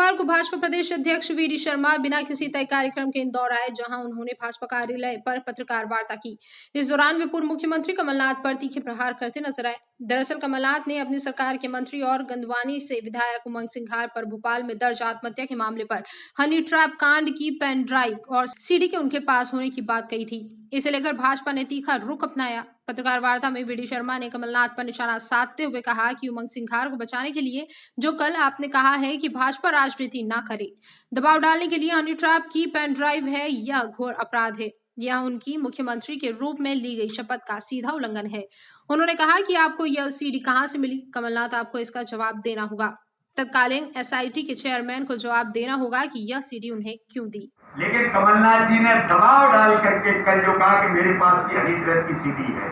शुक्रवार को भाजपा प्रदेश अध्यक्ष वीडी शर्मा बिना किसी तय कार्यक्रम के इंदौर आए, जहां उन्होंने भाजपा कार्यालय पर पत्रकार वार्ता की। इस दौरान वे पूर्व मुख्यमंत्री कमलनाथ पर तीखे प्रहार करते नजर आए। दरअसल कमलनाथ ने अपनी सरकार के मंत्री और गंदवानी से विधायक उमंग सिंघार पर भोपाल में दर्ज आत्महत्या के मामले पर हनी ट्रैप कांड की पेन ड्राइव और सीडी के उनके पास होने की बात कही थी। इसे लेकर भाजपा ने तीखा रुख अपनाया। पत्रकार वार्ता में वीडी शर्मा ने कमलनाथ पर निशाना साधते हुए कहा कि उमंग सिंघार को बचाने के लिए जो कल आपने कहा है कि भाजपा राजनीति ना करे, दबाव डालने के लिए हनी ट्रैप की पेन ड्राइव है, यह घोर अपराध है। यह उनकी मुख्यमंत्री के रूप में ली गई शपथ का सीधा उल्लंघन है। उन्होंने कहा कि आपको यह सीडी कहां से मिली? कमलनाथ, आपको इसका जवाब देना होगा। तत्कालीन एसआईटी के चेयरमैन को जवाब देना होगा कि यह सीडी उन्हें क्यों दी। लेकिन कमलनाथ जी ने दबाव डाल करके कल जो कहा कि मेरे पास की हनी ट्रैप की सीडी है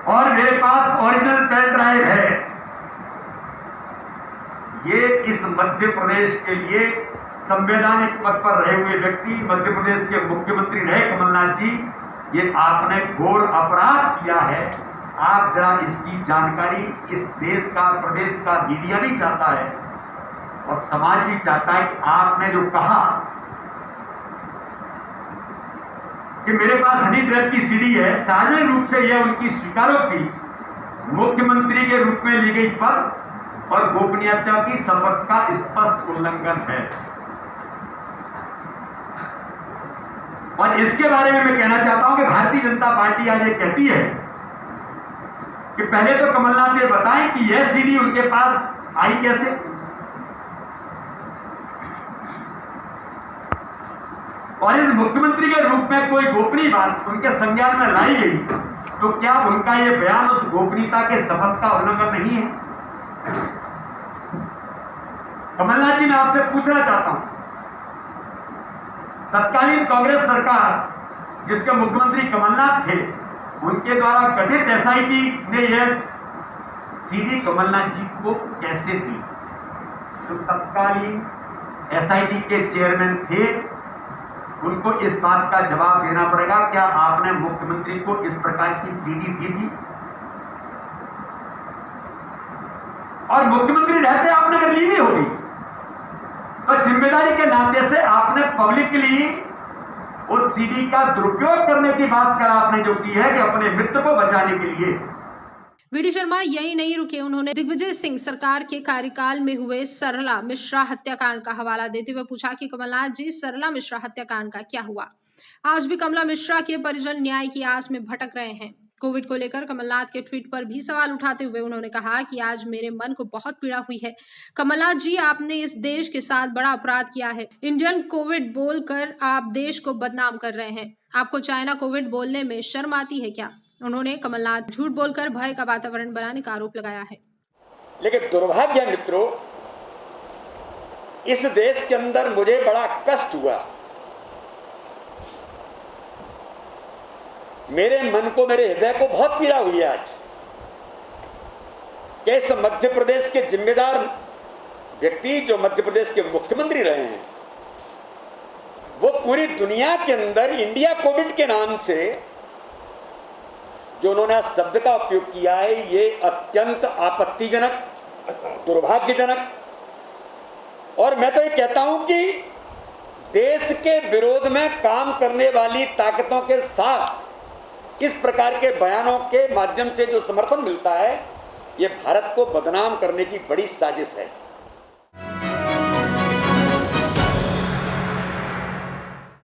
और मेरे पास ओरिजिनल पेन ड्राइव है, ये इस मध्य प्रदेश के लिए संवैधानिक पद पर रहे हुए व्यक्ति, मध्य प्रदेश के मुख्यमंत्री रहे कमलनाथ जी, ये आपने घोर अपराध किया है। आप जरा इसकी जानकारी इस देश का, प्रदेश का मीडिया भी चाहता है और समाज भी चाहता है कि आपने जो कहा कि मेरे पास हनी ट्रैप की सीडी है, सार्वजनिक रूप से यह उनकी स्वीकारोक्ति मुख्यमंत्री के रूप में ली गई पद और गोपनीयता की शपथ का स्पष्ट उल्लंघन है। और इसके बारे में मैं कहना चाहता हूं कि भारतीय जनता पार्टी आज ये कहती है कि पहले तो कमलनाथ ये बताएं कि यह सीडी उनके पास आई कैसे। और इस मुख्यमंत्री के रूप में कोई गोपनीय बात उनके संज्ञान में लाई गई तो क्या उनका यह बयान उस गोपनीयता के शपथ का उल्लंघन नहीं है? कमलनाथ जी, मैं आपसे पूछना चाहता हूं, तत्कालीन कांग्रेस सरकार जिसके मुख्यमंत्री कमलनाथ थे, उनके द्वारा गठित एसआईटी ने यह सीडी कमलनाथ जी को कैसे दी? तो तत्कालीन एसआईटी के चेयरमैन थे, उनको इस बात का जवाब देना पड़ेगा। क्या आपने मुख्यमंत्री को इस प्रकार की सीडी दी थी? और मुख्यमंत्री रहते आपने अगर ली भी होगी तो जिम्मेदारी के नाते से आपने पब्लिकली उस सीडी का दुरुपयोग करने की बात कर आपने जो की है कि अपने मित्र को बचाने के लिए। वीडी शर्मा यही नहीं रुके, उन्होंने दिग्विजय सिंह सरकार के कार्यकाल में हुए सरला मिश्रा हत्याकांड का हवाला देते हुए पूछा कि कमलनाथ जी, सरला मिश्रा हत्याकांड का क्या हुआ? आज भी कमला मिश्रा के परिजन न्याय की आस में भटक रहे हैं। कोविड को लेकर कमलनाथ के ट्वीट पर भी सवाल उठाते हुए उन्होंने कहा कि आज मेरे मन को बहुत पीड़ा हुई है। कमलनाथ जी, आपने इस देश के साथ बड़ा अपराध किया है। इंडियन कोविड बोलकर आप देश को बदनाम कर रहे हैं। आपको चाइना कोविड बोलने में शर्म आती है क्या? उन्होंने कमलनाथ झूठ बोलकर भय का वातावरण बनाने का आरोप लगाया है। लेकिन दुर्भाग्य मित्रों, इस देश के अंदर मुझे बड़ा कष्ट हुआ। मेरे मन को, मेरे हृदय को बहुत पीड़ा हुई आज कि इस मध्य प्रदेश के जिम्मेदार व्यक्ति जो मध्य प्रदेश के मुख्यमंत्री रहे हैं, वो पूरी दुनिया के अंदर इंडिया कोविड के नाम से जो उन्होंने शब्द का उपयोग किया है, ये अत्यंत आपत्तिजनक, दुर्भाग्यजनक। और मैं तो ये कहता हूं कि देश के विरोध में काम करने वाली ताकतों के साथ इस प्रकार के बयानों के माध्यम से जो समर्थन मिलता है, ये भारत को बदनाम करने की बड़ी साजिश है।